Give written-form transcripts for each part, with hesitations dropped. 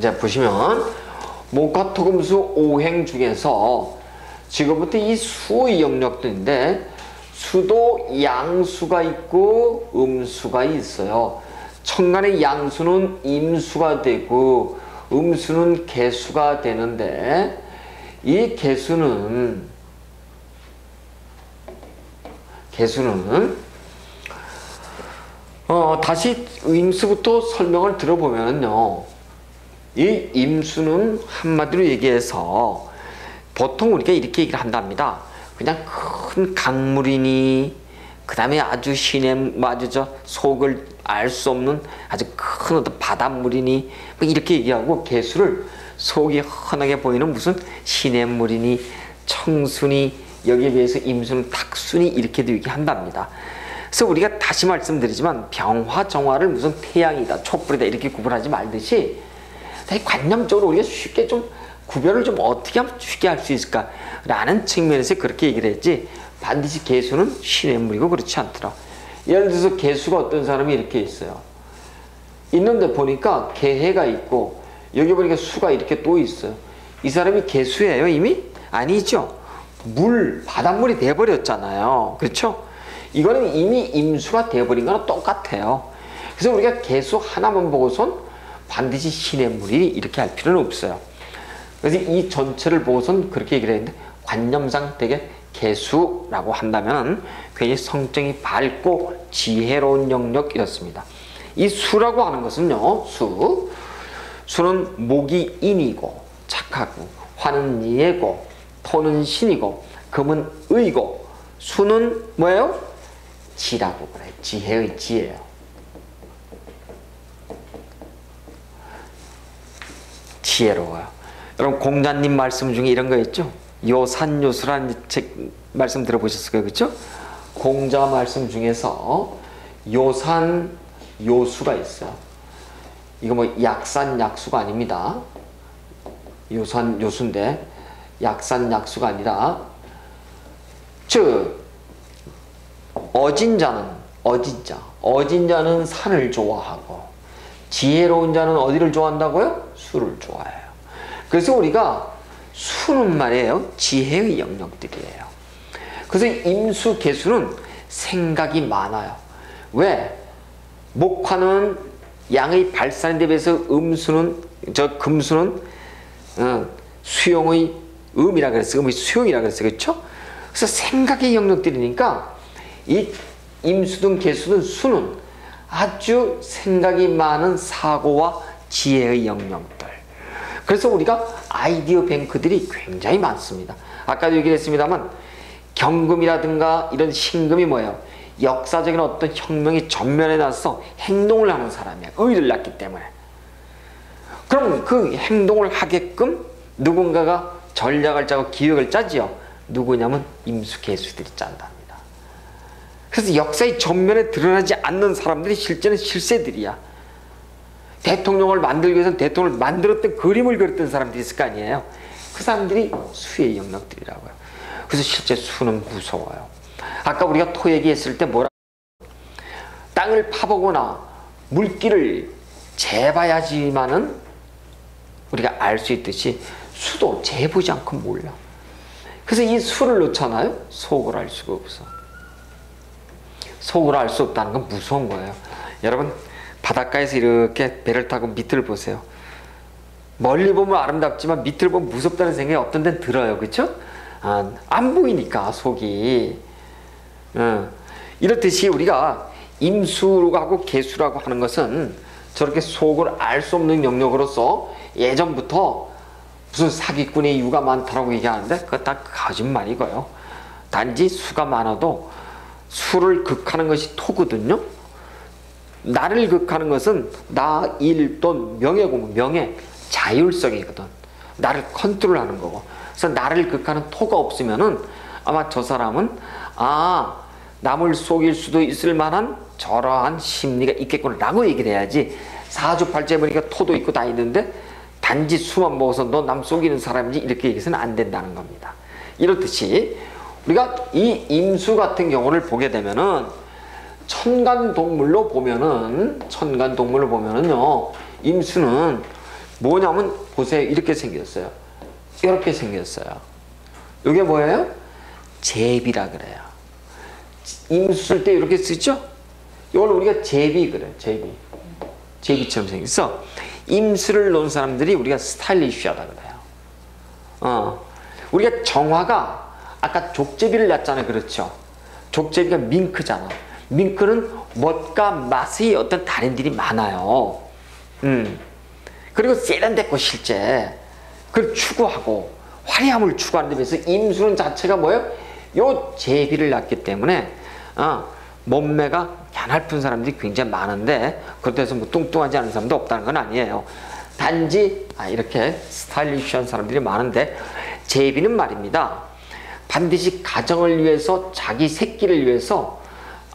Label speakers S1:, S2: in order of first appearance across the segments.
S1: 이제 보시면 목화토금수 오행 중에서 지금부터 이 수의 영역들인데 수도 양수가 있고 음수가 있어요. 천간의 양수는 임수가 되고 음수는 개수가 되는데 이 개수는 다시 임수부터 설명을 들어보면요, 이 임수는 한마디로 얘기해서 보통 우리가 이렇게 얘기를 한답니다. 그냥 큰 강물이니 그 다음에 아주 시냇 아주 속을 알 수 없는 아주 큰 어떤 바닷물이니 뭐 이렇게 얘기하고, 개수를 속이 환하게 보이는 무슨 시냇물이니 청순이, 여기에 비해서 임수는 탁순이 이렇게도 얘기한답니다. 그래서 우리가 다시 말씀드리지만 병화 정화를 무슨 태양이다 촛불이다 이렇게 구분하지 말듯이 관념적으로 우리가 쉽게 좀 구별을 좀 어떻게 하면 쉽게 할 수 있을까 라는 측면에서 그렇게 얘기를 했지, 반드시 개수는 시냇물이고 그렇지 않더라. 예를 들어서 개수가 어떤 사람이 이렇게 있어요. 있는데 보니까 개해가 있고 여기 보니까 수가 이렇게 또 있어요. 이 사람이 개수예요 이미? 아니죠. 바닷물이 돼버렸잖아요. 그렇죠? 이거는 이미 임수가 돼버린 거랑 똑같아요. 그래서 우리가 개수 하나만 보고선 반드시 시냇물이 이렇게 할 필요는 없어요. 그래서 이 전체를 보고선 그렇게 얘기를 했는데, 관념상 되게 개수라고 한다면 굉장히 성정이 밝고 지혜로운 영역이었습니다. 이 수라고 하는 것은요, 수는 목이 인이고 착하고, 화는 예고, 토는 신이고, 금은 의고, 수는 뭐예요? 지라고 그래. 지혜의 지예요. 지혜로워요. 여러분 공자님 말씀 중에 이런 거 있죠? 요산요수라는 책 말씀 들어보셨을 거예요. 그렇죠? 공자 말씀 중에서 요산요수가 있어요. 이거 뭐 약산약수가 아닙니다. 요산요수인데 약산약수가 아니라, 즉 어진 자는 산을 좋아하고 지혜로운 자는 어디를 좋아한다고요? 수를 좋아해요. 그래서 우리가 수는 말이에요, 지혜의 영역들이에요. 그래서 임수 개수는 생각이 많아요. 왜? 목화는 양의 발산에 비해서 금수는 수용의 음이라 그랬어요. 음의 수용이라 그랬어요. 그렇죠? 그래서 생각의 영역들이니까 이 임수든 개수든 수는 아주 생각이 많은 사고와 지혜의 영역들. 그래서 우리가 아이디어 뱅크들이 굉장히 많습니다. 아까도 얘기를 했습니다만 경금이라든가 이런 신금이 뭐예요? 역사적인 어떤 혁명이 전면에 나서 행동을 하는 사람이야. 의를 낳기 때문에. 그럼 그 행동을 하게끔 누군가가 전략을 짜고 기획을 짜지요. 누구냐면 임수개수들이 짠답니다. 그래서 역사의 전면에 드러나지 않는 사람들이 실제는 실세들이야. 대통령을 만들기 위해서 대통령을 만들었던 그림을 그렸던 사람들이 있을 거 아니에요. 그 사람들이 수의 영역들이라고요. 그래서 실제 수는 무서워요. 아까 우리가 토 얘기했을 때 땅을 파보거나 물기를 재봐야지만은 우리가 알 수 있듯이 수도 재보지 않고 몰라. 그래서 이 수를 놓잖아요. 속을 알 수가 없어. 속을 알 수 없다는 건 무서운 거예요. 여러분 바닷가에서 이렇게 배를 타고 밑을 보세요. 멀리 보면 아름답지만 밑을 보면 무섭다는 생각이 어떤 데는 들어요. 그렇죠? 안 보이니까 속이. 이렇듯이 우리가 임수라고 개수라고 하는 것은 저렇게 속을 알 수 없는 영역으로서 예전부터 무슨 사기꾼의 이유가 많다라고 얘기하는데 그거 다 거짓말이고요. 단지 수가 많아도 수를 극하는 것이 토거든요. 나를 극하는 것은 나, 일, 돈, 명예고 명예, 자율성이거든. 나를 컨트롤하는 거고. 그래서 나를 극하는 토가 없으면은 아마 저 사람은 남을 속일 수도 있을 만한 저러한 심리가 있겠구나 라고 얘기를 해야지, 사주팔자에 보니까 토도 있고 다 있는데 단지 수만 먹어서 너 남 속이는 사람인지 이렇게 얘기해서는 안 된다는 겁니다. 이렇듯이 우리가 이 임수 같은 경우를 보게 되면은 천간동물로 보면은요, 임수는 뭐냐면 보세요. 이렇게 생겼어요. 이렇게 생겼어요. 이게 뭐예요? 제비라 그래요. 임수 쓸 때 이렇게 쓰죠? 이걸 우리가 제비 그래요. 제비. 제비처럼 생겼어. 임수를 놓은 사람들이 우리가 스타일리시하다 그래요. 우리가 정화가 아까 족제비를 놨잖아요. 그렇죠? 족제비가 밍크잖아. 밍크는 멋과 맛의 어떤 달인들이 많아요. 그리고 세련됐고 실제 그걸 추구하고 화려함을 추구하는 데 비해서 임수는 자체가 뭐예요? 요 제비를 놨기 때문에 몸매가 가냘픈 사람들이 굉장히 많은데 그렇다고 해서 뭐 뚱뚱하지 않은 사람도 없다는 건 아니에요. 단지 이렇게 스타일리시한 사람들이 많은데 제비는 말입니다. 반드시 가정을 위해서 자기 새끼를 위해서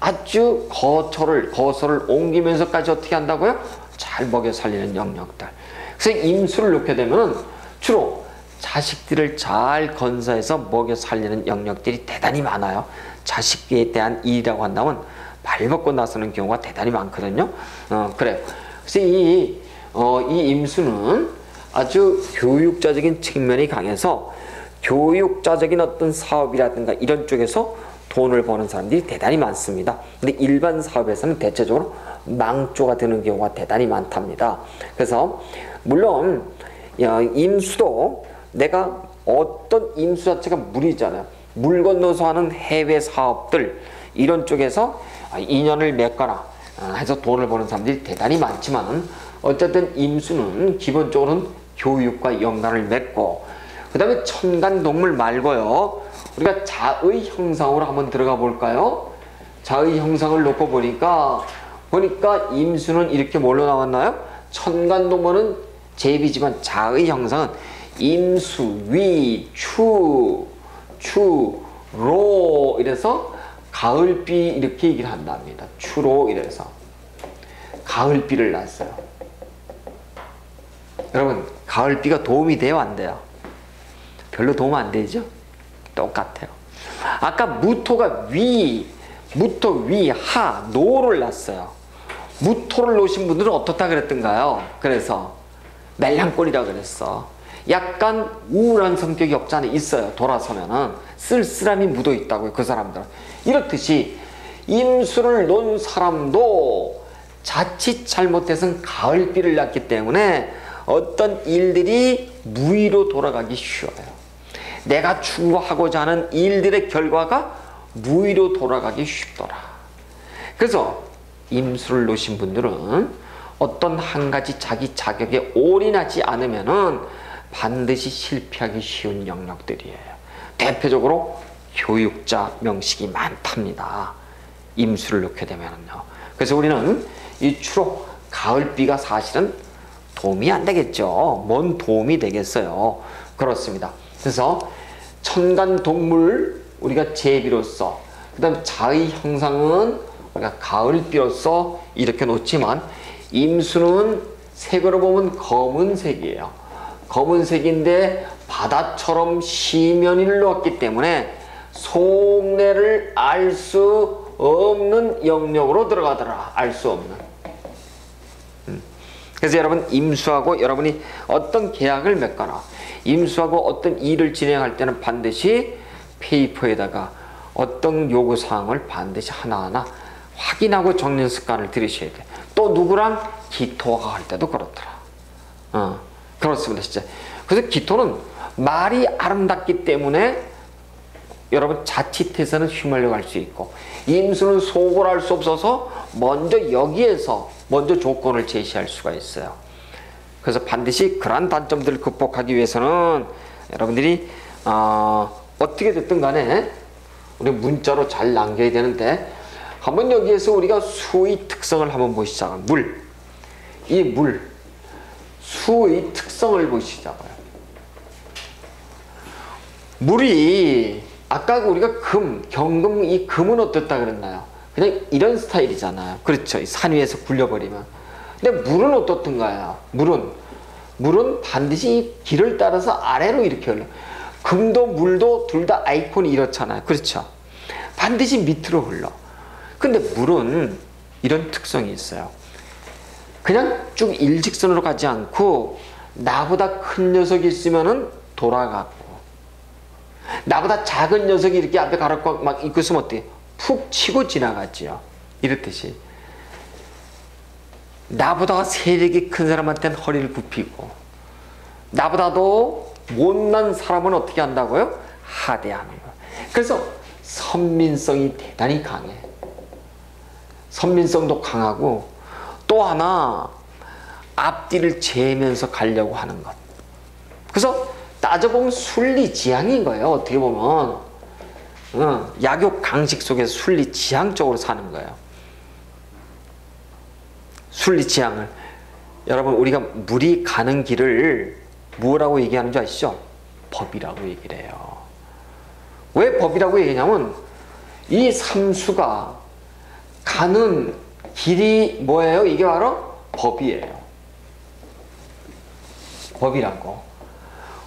S1: 아주 거소를 옮기면서까지 어떻게 한다고요? 잘 먹여 살리는 영역들. 그래서 임수를 놓게 되면 주로 자식들을 잘 건사해서 먹여 살리는 영역들이 대단히 많아요. 자식에 대한 일이라고 한다면 발벗고 나서는 경우가 대단히 많거든요. 그래요. 그래서 이 임수는 아주 교육자적인 측면이 강해서 교육자적인 어떤 사업이라든가 이런 쪽에서 돈을 버는 사람들이 대단히 많습니다. 근데 일반 사업에서는 대체적으로 망조가 되는 경우가 대단히 많답니다. 그래서 물론 임수도 내가 어떤 임수 자체가 물이잖아요. 물 건너서 하는 해외 사업들 이런 쪽에서 인연을 맺거나 해서 돈을 버는 사람들이 대단히 많지만 어쨌든 임수는 기본적으로는 교육과 연관을 맺고 그 다음에 첨간동물 말고요. 우리가 자의 형상으로 한번 들어가 볼까요? 자의 형상을 놓고 보니까 임수는 이렇게 뭘로 나왔나요? 첨간동물은 제비지만 자의 형상은 임수, 위, 추, 로 이래서 가을비 이렇게 얘기를 한답니다. 추로 이래서 가을비를 놨어요. 여러분 가을비가 도움이 돼요? 안 돼요? 별로 도움 안 되죠? 똑같아요. 아까 무토가 무토 위, 하, 노를 놨어요. 무토를 놓으신 분들은 어떻다 그랬던가요? 그래서 멜랑꼴이라 그랬어. 약간 우울한 성격이 없지 않아 있어요. 돌아서면은 쓸쓸함이 묻어 있다고요. 그 사람들은. 이렇듯이 임수를 놓은 사람도 자칫 잘못해서는 가을비를 놨기 때문에 어떤 일들이 무의로 돌아가기 쉬워요. 내가 추구하고자 하는 일들의 결과가 무의로 돌아가기 쉽더라. 그래서 임수를 놓으신 분들은 어떤 한 가지 자기 자격에 올인하지 않으면은 반드시 실패하기 쉬운 영역들이에요. 대표적으로 교육자 명식이 많답니다. 임수를 놓게 되면은요. 그래서 우리는 이 추로 가을비가 사실은 도움이 안 되겠죠. 뭔 도움이 되겠어요. 그렇습니다. 그래서 첨간동물 우리가 제비로서 그 다음 자의 형상은 우리가 가을비로서 이렇게 놓지만 임수는 색으로 보면 검은색이에요. 검은색인데 바다처럼 시면을 놓았기 때문에 속내를 알 수 없는 영역으로 들어가더라. 알 수 없는. 그래서 여러분 임수하고 여러분이 어떤 계약을 맺거나 임수하고 어떤 일을 진행할 때는 반드시 페이퍼에다가 어떤 요구사항을 반드시 하나하나 확인하고 적는 습관을 들이셔야 돼요. 또 누구랑 기토가 할 때도 그렇더라. 그렇습니다. 진짜. 그래서 기토는 말이 아름답기 때문에 여러분 자칫해서는 휘말려 갈 수 있고 임수는 속을 알 수 없어서 먼저 여기에서 먼저 조건을 제시할 수가 있어요. 그래서 반드시 그러한 단점들을 극복하기 위해서는 여러분들이 어떻게 됐든 간에 우리 문자로 잘 남겨야 되는데 한번 여기에서 우리가 수의 특성을 한번 보시자고요. 이 물, 수의 특성을 보시자고요. 물이 아까 우리가 경금, 이 금은 어떻다 그랬나요? 그냥 이런 스타일이잖아요. 그렇죠. 산 위에서 굴려버리면. 근데 물은 어떻던가요? 물은 반드시 이 길을 따라서 아래로 이렇게 흘러. 금도 물도 둘 다 아이콘이 이렇잖아요. 그렇죠. 반드시 밑으로 흘러. 근데 물은 이런 특성이 있어요. 그냥 쭉 일직선으로 가지 않고 나보다 큰 녀석이 있으면은 돌아가고, 나보다 작은 녀석이 이렇게 앞에 가로고 막 있고 있으면 어때요? 푹 치고 지나가지요. 이렇듯이 나보다 세력이 큰 사람한테는 허리를 굽히고, 나보다도 못난 사람은 어떻게 한다고요? 하대하는 거예요. 그래서 선민성이 대단히 강해. 선민성도 강하고, 또 하나 앞뒤를 재면서 가려고 하는 것. 그래서 따져보면 순리지향인 거예요. 어떻게 보면 약육 강식 속에서 순리지향적으로 사는 거예요. 순리지향을, 여러분 우리가 물이 가는 길을 뭐라고 얘기하는 줄 아시죠? 법이라고 얘기를 해요. 왜 법이라고 얘기하냐면 이 삼수가 가는 길이 뭐예요? 이게 바로 법이에요. 법이라고.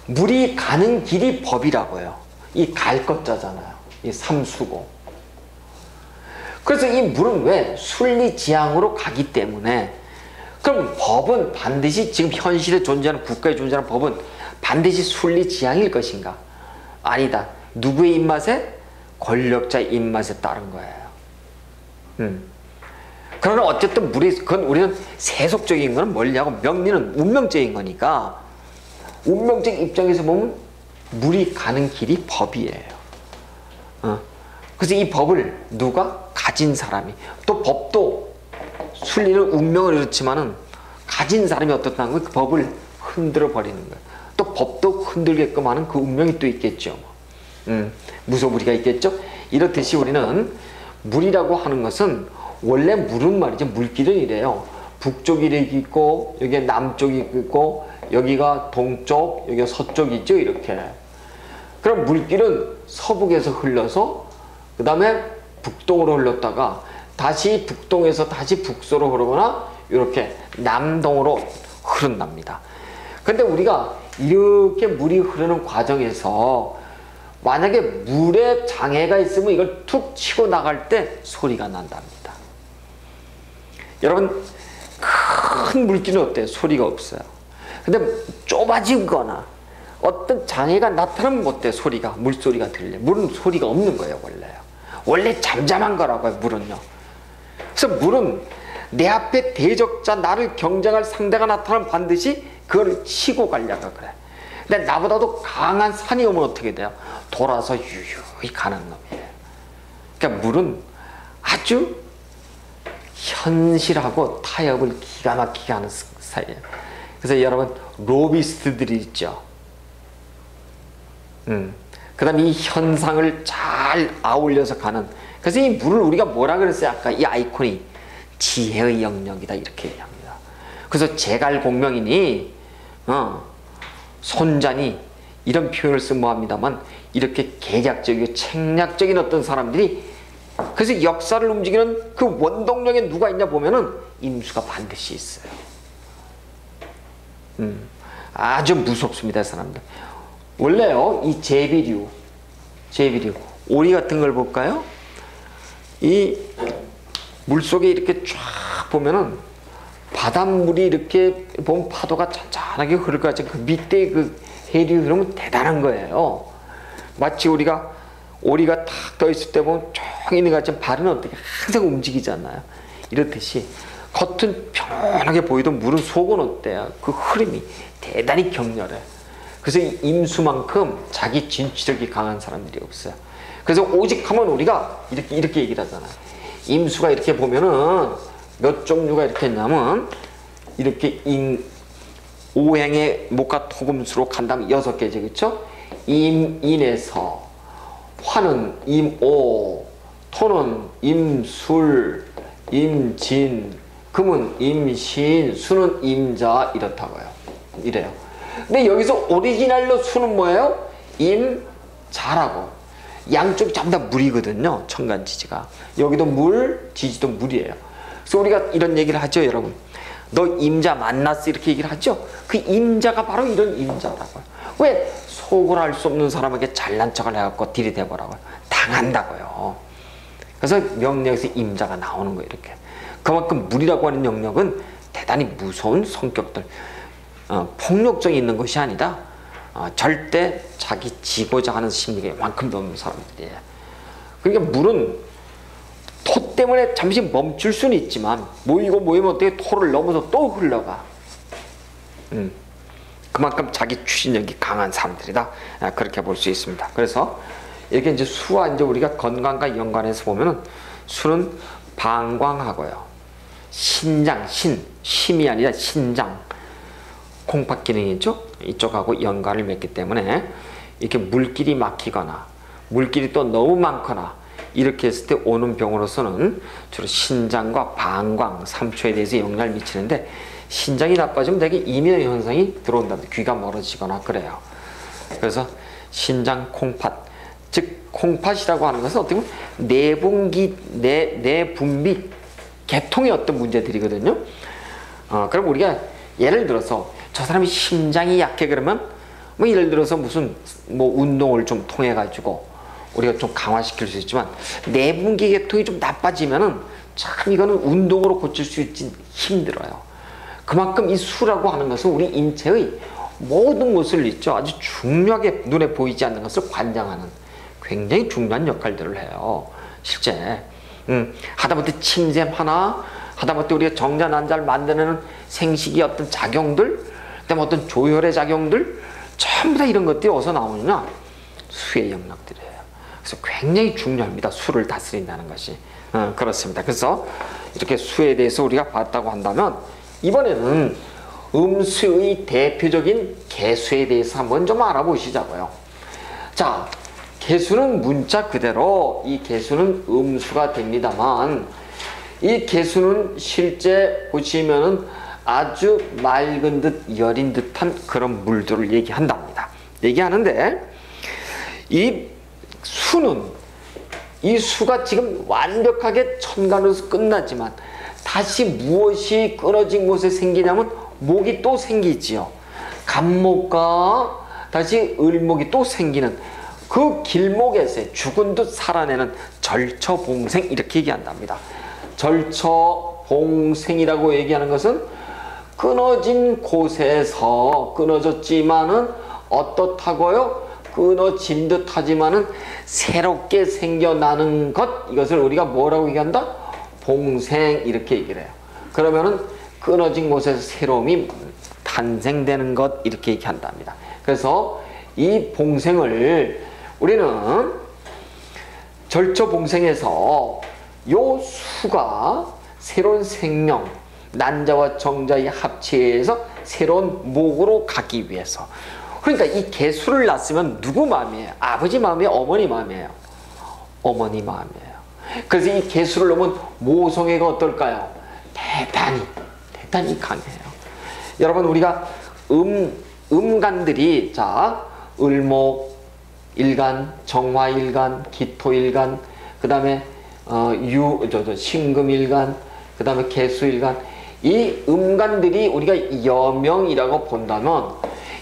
S1: 물이 가는 길이 법이라고요. 이 갈 것자잖아요. 이 삼수고. 그래서 이 물은 왜 순리지향으로 가기 때문에, 그럼 법은 반드시 지금 현실에 존재하는, 국가에 존재하는 법은 반드시 순리지향일 것인가? 아니다. 누구의 입맛에? 권력자의 입맛에 따른 거예요. 그러나 어쨌든 그건 우리는 세속적인 거는 멀리하고 명리는 운명적인 거니까, 운명적 입장에서 보면 물이 가는 길이 법이에요. 그래서 이 법을 누가? 가진 사람이. 또 법도 순리는 운명을 이렇지만은 가진 사람이 어떻다는 거예요? 그 법을 흔들어 버리는 거예요. 또 법도 흔들게끔 하는 그 운명이 또 있겠죠. 무소불위가 있겠죠. 이렇듯이 우리는 물이라고 하는 것은, 원래 물은 말이죠, 물길은 이래요. 북쪽이 있고, 여기에 남쪽이 있고, 여기가 동쪽, 여기가 서쪽이죠. 이렇게. 그럼 물길은 서북에서 흘러서 그 다음에 북동으로 흘렀다가 다시 북동에서 다시 북서로 흐르거나 이렇게 남동으로 흐른답니다. 근데 우리가 이렇게 물이 흐르는 과정에서 만약에 물에 장애가 있으면 이걸 툭 치고 나갈 때 소리가 난답니다. 여러분, 큰 물길은 어때요? 소리가 없어요. 근데 좁아진 거나 어떤 장애가 나타나면 어때요? 소리가, 물소리가 들려요. 물은 소리가 없는 거예요, 원래요. 원래 잠잠한 거라고요, 물은요. 그래서 물은 내 앞에 대적자, 나를 경쟁할 상대가 나타나면 반드시 그걸 치고 가려고 그래. 근데 나보다도 강한 산이 오면 어떻게 돼요? 돌아서 유유히 가는 놈이에요. 그러니까 물은 아주 현실하고 타협을 기가 막히게 하는 사이예요. 그래서 여러분, 로비스트들이 있죠. 그 다음에 이 현상을 잘 아울려서 가는. 그래서 이 물을 우리가 뭐라 그랬어요? 아까 이 아이콘이 지혜의 영역이다, 이렇게 얘기합니다. 그래서 제갈공명이니 손자니 이런 표현을 쓰면 뭐합니다만, 이렇게 계략적이고 책략적인 어떤 사람들이, 그래서 역사를 움직이는 그 원동력에 누가 있냐 보면은 임수가 반드시 있어요. 아주 무섭습니다, 사람들. 원래요, 이 제비류, 오리 같은 걸 볼까요? 이 물속에 이렇게 쫙 보면은 바닷물이 이렇게 보면 파도가 잔잔하게 흐를 것 같지. 그 밑에 그 해류 흐르면 대단한 거예요. 마치 우리가 오리가 탁 떠 있을 때 보면 쭉 있는 것 같지만 발은 어떻게 항상 움직이잖아요. 이렇듯이 겉은 편안하게 보이던 물은 속은 어때요? 그 흐름이 대단히 격렬해. 그래서 이 임수만큼 자기 진취력이 강한 사람들이 없어요. 그래서 오직 하면 우리가 이렇게 얘기를 하잖아요. 임수가 이렇게 보면은 몇 종류가 이렇게 있냐면, 이렇게 오행의 목과 토금수로 간다면 6개죠, 그렇죠? 임인에서, 화는 임오, 토는 임술, 임진, 금은 임신, 수는 임자, 이렇다고요. 이래요. 근데 여기서 오리지널로 수는 뭐예요? 임자라고. 양쪽이 전부 다 물이거든요, 천간지지가. 여기도 물, 지지도 물이에요. 그래서 우리가 이런 얘기를 하죠, 여러분. 너 임자 만났어, 이렇게 얘기를 하죠. 그 임자가 바로 이런 임자라고요. 왜? 속을 알 수 없는 사람에게 잘난 척을 해갖고 들이대보라고요. 당한다고요. 그래서 명령에서 임자가 나오는 거예요, 이렇게. 그만큼 물이라고 하는 영역은 대단히 무서운 성격들. 폭력성이 있는 것이 아니다. 절대 자기 지고자 하는 심리가 이만큼 없는 사람들이에요. 그러니까 물은 토 때문에 잠시 멈출 수는 있지만 모이면 어떻게 토를 넘어서 또 흘러가. 그만큼 자기 추진력이 강한 사람들이다. 그렇게 볼 수 있습니다. 그래서 이렇게 이제 수와 이제 우리가 건강과 연관해서 보면은 수는 방광하고요, 신장, 심이 아니라 신장, 콩팥 기능이 있죠. 이쪽하고 연관을 맺기 때문에 이렇게 물길이 막히거나 물길이 또 너무 많거나 이렇게 했을 때 오는 병으로서는 주로 신장과 방광, 삼초에 대해서 영향을 미치는데, 신장이 나빠지면 되게 이민의 현상이 들어온답니다. 귀가 멀어지거나 그래요. 그래서 신장, 콩팥, 즉 콩팥이라고 하는 것은 어떻게 보면 내분비 계통의 어떤 문제들이거든요. 그럼 우리가 예를 들어서 저 사람이 심장이 약해 그러면 뭐 예를 들어서 무슨 뭐 운동을 좀 통해 가지고 우리가 좀 강화시킬 수 있지만, 내분기 계통이 좀 나빠지면은 참 이거는 운동으로 고칠 수 있지 힘들어요. 그만큼 이 수라고 하는 것은 우리 인체의 모든 것을 있죠, 아주 중요하게 눈에 보이지 않는 것을 관장하는 굉장히 중요한 역할들을 해요. 실제 하다못해 침샘 하나, 하다못해 우리가 정자 난자를 만드는 생식의 어떤 작용들, 그다음에 어떤 조혈의 작용들, 전부 다 이런 것들이 어디서 나오느냐? 수의 영역들이에요. 그래서 굉장히 중요합니다. 수를 다스린다는 것이. 그렇습니다. 그래서 이렇게 수에 대해서 우리가 봤다고 한다면, 이번에는 음수의 대표적인 개수에 대해서 한번 좀 알아보시자고요. 자, 개수는 문자 그대로 이 개수는 음수가 됩니다만, 이 개수는 실제 보시면은 아주 맑은 듯 여린 듯한 그런 물들을 얘기하는데, 이 수는, 이 수가 지금 완벽하게 천간으로서 끝나지만 다시 무엇이 끊어진 곳에 생기냐면 목이 또 생기지요. 간목과 다시 을목이 또 생기는 그 길목에서 죽은 듯 살아내는 절처봉생, 이렇게 얘기한답니다. 절처봉생이라고 얘기하는 것은 끊어진 곳에서 끊어졌지만은 어떻다고요? 끊어진 듯 하지만은 새롭게 생겨나는 것, 이것을 우리가 뭐라고 얘기한다? 봉생, 이렇게 얘기를 해요. 그러면은 끊어진 곳에서 새로움이 탄생되는 것, 이렇게 얘기한답니다. 그래서 이 봉생을 우리는 절처봉생에서 요 수가 새로운 생명, 난자와 정자의 합체에서 새로운 목으로 가기 위해서, 그러니까 이 개수를 낳았으면 누구 마음이에요? 아버지 마음이에요? 어머니 마음이에요? 어머니 마음이에요. 그래서 이 개수를 놓으면 모성애가 어떨까요? 대단히 강해요. 여러분, 우리가 음간들이, 자, 을목 일간, 정화 일간, 기토 일간, 그 다음에 신금 일간, 그 다음에 개수 일간, 이 음간들이 우리가 여명이라고 본다면,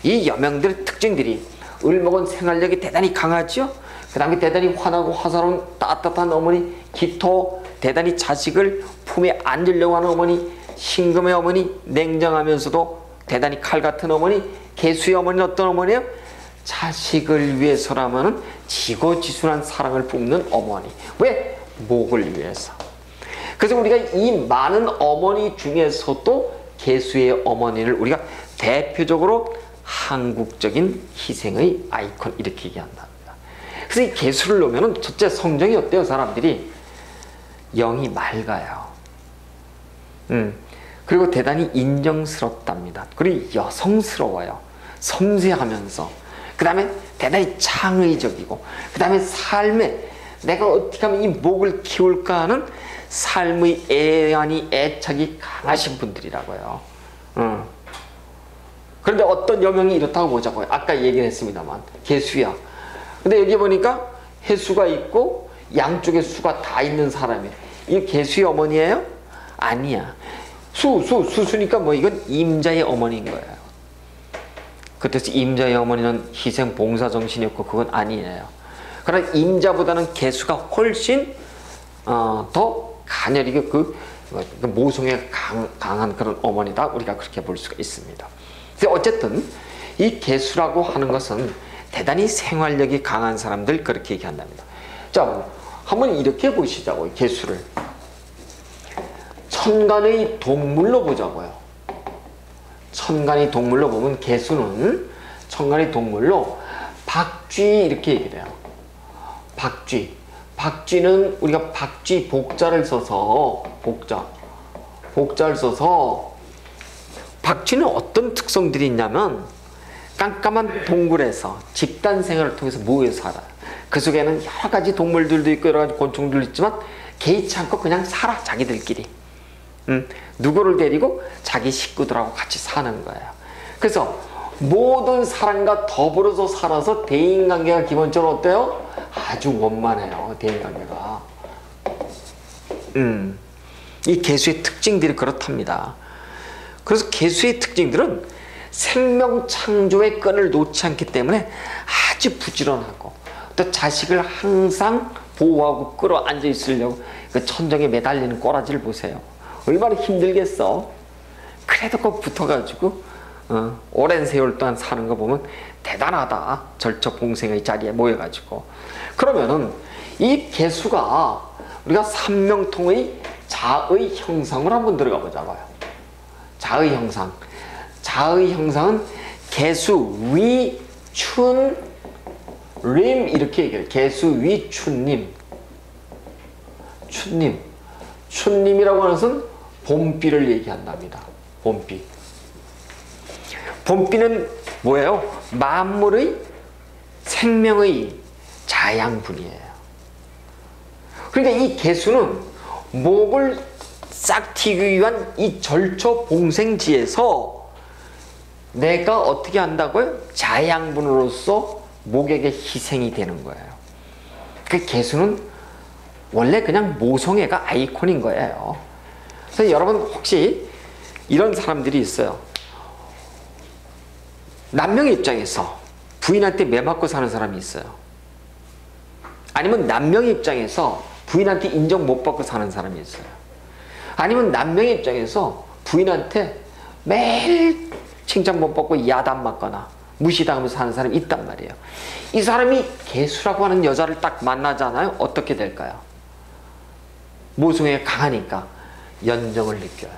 S1: 이 여명들의 특징들이, 을목은 생활력이 대단히 강하죠. 그 다음에 대단히 환하고 화사로운 따뜻한 어머니, 기토 대단히 자식을 품에 안으려고 하는 어머니, 신금의 어머니 냉정하면서도 대단히 칼 같은 어머니, 개수의 어머니는 어떤 어머니예요? 자식을 위해서라면은 지고지순한 사랑을 뿜는 어머니. 왜? 목을 위해서. 그래서 우리가 이 많은 어머니 중에서도 개수의 어머니를 우리가 대표적으로 한국적인 희생의 아이콘, 이렇게 얘기한답니다. 그래서 이 개수를 놓으면 첫째, 성정이 어때요? 사람들이 영이 맑아요. 그리고 대단히 인정스럽답니다. 그리고 여성스러워요. 섬세하면서, 그 다음에 대단히 창의적이고, 그 다음에 삶에 내가 어떻게 하면 이 목을 키울까 하는 삶의 애착이 강하신 분들이라고요. 그런데 어떤 여명이 이렇다고 보자고요. 아까 얘기를 했습니다만, 개수야. 근데 여기 보니까 해수가 있고 양쪽에 수가 다 있는 사람이에요. 이 개수의 어머니예요? 아니야. 수니까 뭐 이건 임자의 어머니인 거예요. 그래서 임자의 어머니는 희생 봉사 정신이 없고 그건 아니에요. 그러나 임자보다는 개수가 훨씬 더 가녀리게 그 모성애가 강한 그런 어머니다. 우리가 그렇게 볼 수가 있습니다. 근데 어쨌든 이 개수라고 하는 것은 대단히 생활력이 강한 사람들 그렇게 얘기한답니다. 자, 한번 이렇게 보시자고요. 개수를 천간의 동물로 보자고요. 천간의 동물로 보면 개수는 천간의 동물로 박쥐 이렇게 얘기를 해요. 박쥐. 박쥐는 우리가 박쥐 복자를 써서 복자를 써서 박쥐는 어떤 특성들이 있냐면 깜깜한 동굴에서 집단 생활을 통해서 모여 살아요. 그 속에는 여러 가지 동물들도 있고 여러 가지 곤충들도 있지만 개의치 않고 그냥 살아 자기들끼리. 누구를 데리고 자기 식구들하고 같이 사는 거예요. 그래서 모든 사람과 더불어서 살아서 대인관계가 기본적으로 어때요? 아주 원만해요. 대인관계가. 이 개수의 특징들이 그렇답니다. 그래서 개수의 특징들은 생명 창조의 끈을 놓지 않기 때문에 아주 부지런하고 또 자식을 항상 보호하고 끌어안져 있으려고 그 천정에 매달리는 꼬라지를 보세요. 얼마나 힘들겠어. 그래도 꼭 붙어가지고 오랜 세월 동안 사는 거 보면 대단하다. 절처봉생의 자리에 모여가지고. 그러면은 이 개수가 우리가 삼명통의 자의 형상을 한번 들어가 보자고요. 자의 형상. 자의 형상은 개수 위, 춘, 림 이렇게 얘기해요. 개수 위, 춘님. 춘님. 춘님이라고 하는 것은 봄비를 얘기한답니다. 봄비. 봄비는 뭐예요? 만물의 생명의 자양분이에요. 그러니까 이 개수는 목을 싹 튀기 위한 이 절처봉생지에서 내가 어떻게 한다고요? 자양분으로서 목에게 희생이 되는 거예요. 그 개수는 원래 그냥 모성애가 아이콘인 거예요. 그래서 여러분 혹시 이런 사람들이 있어요. 남명의 입장에서 부인한테 매맞고 사는 사람이 있어요. 아니면 남명의 입장에서 부인한테 인정 못 받고 사는 사람이 있어요. 아니면 남명의 입장에서 부인한테 매일 칭찬 못 받고 야단 맞거나 무시당하면서 사는 사람이 있단 말이에요. 이 사람이 개수라고 하는 여자를 딱 만나잖아요. 어떻게 될까요? 모성애가 강하니까 연정을 느껴요.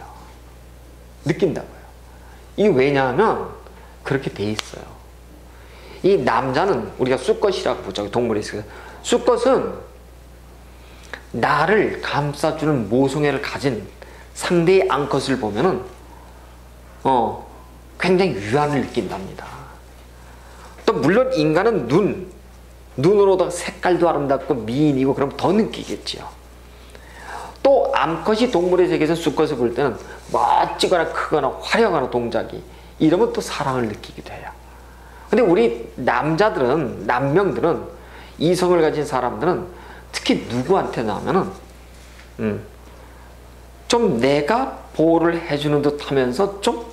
S1: 느낀다고요. 이게 왜냐하면 그렇게 돼 있어요. 이 남자는 우리가 수컷이라고 보죠. 동물에 있어요. 수컷은 나를 감싸주는 모성애를 가진 상대의 암컷을 보면은 굉장히 위안을 느낀답니다. 또 물론 인간은 눈으로도 색깔도 아름답고 미인이고 그럼 더 느끼겠지요. 또 암컷이 동물의 세계에서 수컷을 볼 때는 멋지거나 크거나 화려하거나 동작이 이러면 또 사랑을 느끼기도 해요. 근데 우리 남자들은, 남명들은, 이성을 가진 사람들은 특히 누구한테나 하면은 좀 내가 보호를 해주는 듯 하면서 좀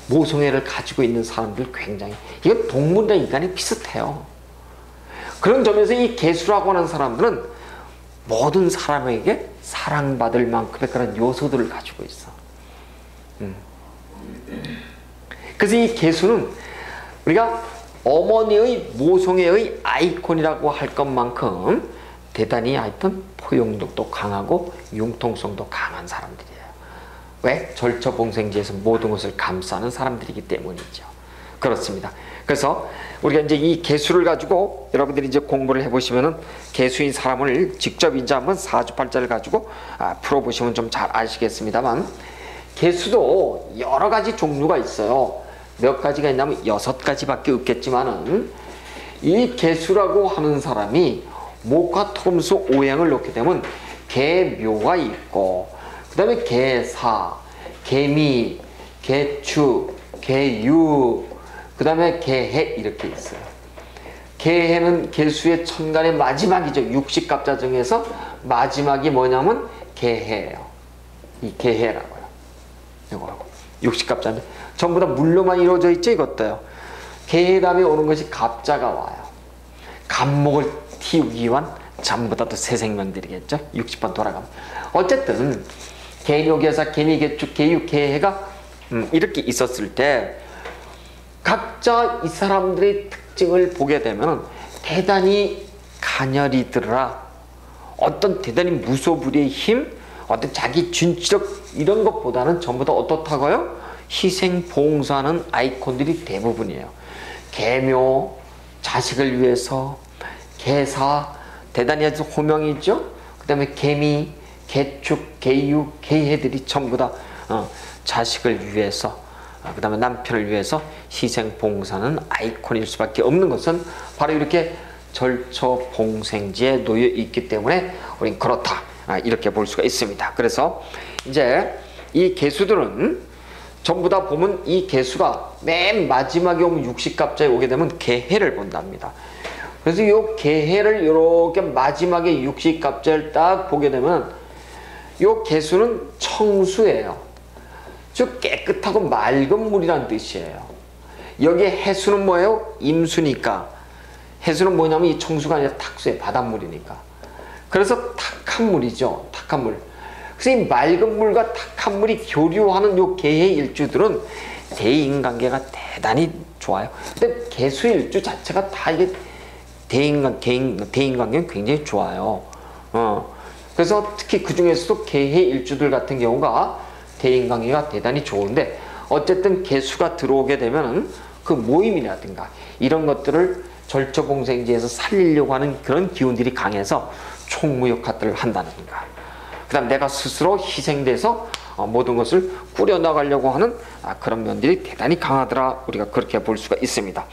S1: 모성애를 가지고 있는 사람들 굉장히, 이건 동물과 인간이 비슷해요. 그런 점에서 이 개수라고 하는 사람들은 모든 사람에게 사랑받을 만큼의 그런 요소들을 가지고 있어. 그래서 이 개수는 우리가 어머니의 모성애의 아이콘이라고 할 것만큼 대단히 하여튼 포용력도 강하고 융통성도 강한 사람들이에요. 왜? 절처봉생지에서 모든 것을 감싸는 사람들이기 때문이죠. 그렇습니다. 그래서 우리가 이제 이 개수를 가지고 여러분들이 이제 공부를 해보시면은 개수인 사람을 직접 이제 한번 사주팔자를 가지고 풀어보시면 좀 잘 아시겠습니다만, 개수도 여러 가지 종류가 있어요. 몇 가지가 있냐면 6가지밖에 없겠지만은 이 개수라고 하는 사람이 목화 토금수 오행을 놓게 되면 개묘가 있고, 그 다음에 개사, 개미, 개축, 개유, 그 다음에 개해 이렇게 있어요. 개해는 개수의 천간의 마지막이죠. 60갑자 중에서 마지막이 뭐냐면 개해예요. 이 개해라고요. 이거하고 60갑자인데 전부 다 물로만 이루어져 있죠. 이것도요. 개해 다음에 오는 것이 갑자가 와요. 갑목을 틔우기 위한 전부 다 또 새 생명들이겠죠. 60번 돌아가면. 어쨌든 개묘, 개사, 개미, 개축, 개유, 개해가 이렇게 있었을 때 각자 이 사람들의 특징을 보게 되면 대단히 가녀리 들으라. 어떤 대단히 무소불위의 힘, 어떤 자기 진취력 이런 것보다는 전부 다 어떻다고요? 희생, 봉사하는 아이콘들이 대부분이에요. 계묘, 자식을 위해서, 개사, 대단히 아주 호명이죠. 그 다음에 개미, 개축, 개육, 개해들이 전부 다 자식을 위해서, 그 다음에 남편을 위해서 희생, 봉사는 아이콘일 수밖에 없는 것은 바로 이렇게 절처봉생지에 놓여 있기 때문에 우린 그렇다, 이렇게 볼 수가 있습니다. 그래서 이제 이 개수들은 전부 다 보면 이 개수가 맨 마지막에 오면 육식갑자에 오게 되면 개해를 본답니다. 그래서 이 개해를 이렇게 마지막에 육식갑자를 딱 보게 되면 이 개수는 청수예요. 즉 깨끗하고 맑은 물이란 뜻이에요. 여기에 해수는 뭐예요? 임수니까. 해수는 뭐냐면 이 청수가 아니라 탁수의 바닷물이니까. 그래서 탁한 물이죠. 탁한 물. 그래서 이 맑은 물과 탁한 물이 교류하는 요 개의 일주들은 대인관계가 대단히 좋아요. 근데 개수 일주 자체가 다 이게 대인관계는 굉장히 좋아요. 그래서 특히 그 중에서도 개의 일주들 같은 경우가 대인관계가 대단히 좋은데, 어쨌든 개수가 들어오게 되면은 그 모임이라든가 이런 것들을 절처봉생지에서 살리려고 하는 그런 기운들이 강해서 총무역할들을 한다든가, 그 다음 내가 스스로 희생돼서 모든 것을 꾸려나가려고 하는 그런 면들이 대단히 강하더라. 우리가 그렇게 볼 수가 있습니다.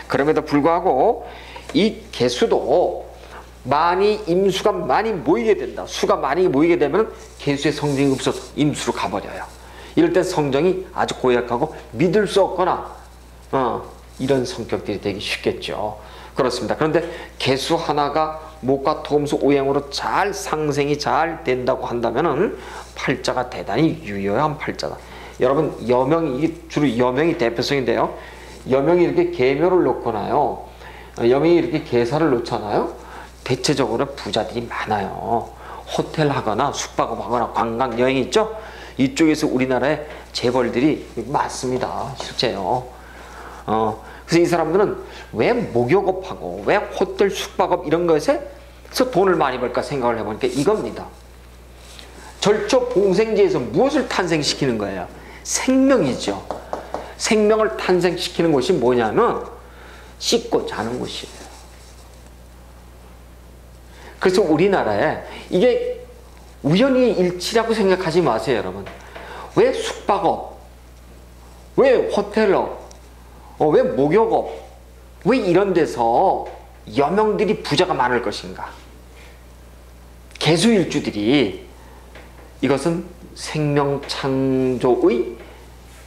S1: 그럼에도 불구하고 이 개수도 많이 임수가 많이 모이게 된다. 수가 많이 모이게 되면 개수의 성정이 없어서 임수로 가버려요. 이럴 때 성정이 아주 고약하고 믿을 수 없거나 이런 성격들이 되기 쉽겠죠. 그렇습니다. 그런데 개수 하나가 목과 토금수 오행으로 잘 상생이 잘 된다고 한다면은 팔자가 대단히 유효한 팔자다. 여러분 여명이, 이게 주로 여명이 대표성인데요. 여명이 이렇게 계묘를 놓거나요, 여명이 이렇게 계사를 놓잖아요. 대체적으로 부자들이 많아요. 호텔 하거나 숙박업 하거나 관광 여행 있죠. 이쪽에서 우리나라의 재벌들이 많습니다. 실제요. 그래서 이 사람들은 왜 목욕업하고 왜 호텔 숙박업 이런 것에서 돈을 많이 벌까 생각을 해보니까 이겁니다. 절처봉생지에서 무엇을 탄생시키는 거예요? 생명이죠. 생명을 탄생시키는 곳이 뭐냐면 씻고 자는 곳이에요. 그래서 우리나라에 이게 우연히 일치라고 생각하지 마세요, 여러분. 왜 숙박업, 왜 호텔업, 왜 목욕업, 왜 이런 데서 여명들이 부자가 많을 것인가? 개수일주들이 이것은 생명 창조의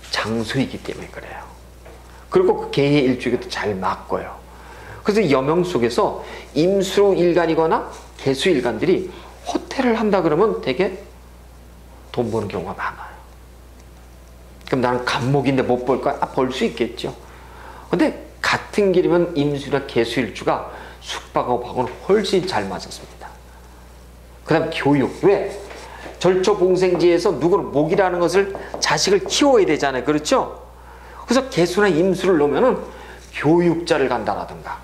S1: 장소이기 때문에 그래요. 그리고 그 개의 일주기도 잘 맞고요. 그래서 여명 속에서 임수일간이거나 개수일간들이 호텔을 한다 그러면 되게 돈 버는 경우가 많아요. 그럼 나는 간목인데 못 벌까? 벌 수 있겠죠. 근데 같은 길이면 임수나 개수일주가 숙박업하고는 훨씬 잘 맞았습니다. 그 다음 교육. 왜? 절처봉생지에서 누구를 목이라는 것을 자식을 키워야 되잖아요. 그렇죠? 그래서 개수나 임수를 놓으면은 교육자를 간다라든가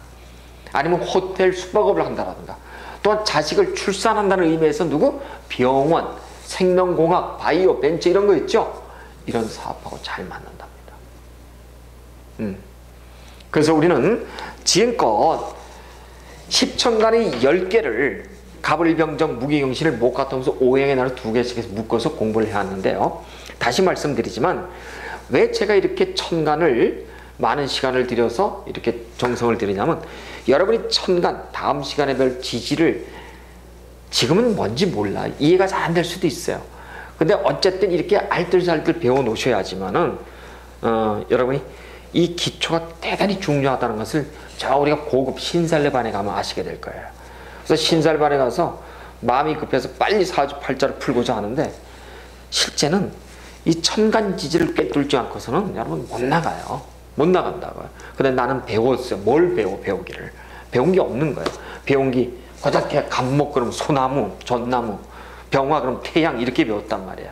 S1: 아니면 호텔 숙박업을 한다라든가, 또한 자식을 출산한다는 의미에서 누구? 병원, 생명공학, 바이오, 벤처 이런 거 있죠? 이런 사업하고 잘 맞는답니다. 그래서 우리는 지금껏 10천간의 10개를 갑을병정, 무기경신을 목화통수 오행의 나를 2개씩 해서 묶어서 공부를 해왔는데요. 다시 말씀드리지만 왜 제가 이렇게 천간을 많은 시간을 들여서 이렇게 정성을 들이냐면, 여러분이 천간 다음 시간에 별 지지를 지금은 뭔지 몰라, 이해가 잘 안 될 수도 있어요. 근데 어쨌든 이렇게 알뜰살뜰 배워 놓으셔야지만은 여러분이 이 기초가 대단히 중요하다는 것을 우리가 고급 신살례반에 가면 아시게 될 거예요. 그래서 신살반에 가서 마음이 급해서 빨리 사주팔자를 풀고자 하는데 실제는 이 천간지지를 꿰뚫지 않고서는 여러분 못 나가요. 못 나간다고요. 근데 나는 배웠어요. 뭘 배우기를. 배운 게 없는 거예요. 배운 게 고작해 간목 그럼 소나무, 전나무, 병화 그럼 태양 이렇게 배웠단 말이에요.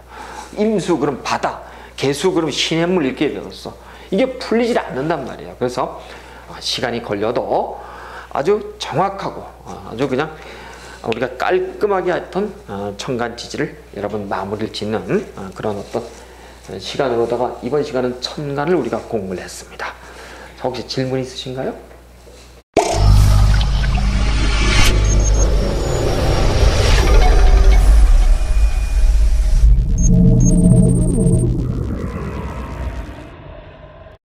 S1: 임수 그럼 바다, 개수 그럼 시냇물 이렇게 배웠어. 이게 풀리질 않는단 말이에요. 그래서 시간이 걸려도 아주 정확하고 아주 그냥 우리가 깔끔하게 했던 천간지지를 여러분 마무리를 짓는 그런 어떤 시간으로다가 이번 시간은 천간을 우리가 공부를 했습니다. 자, 혹시 질문 있으신가요?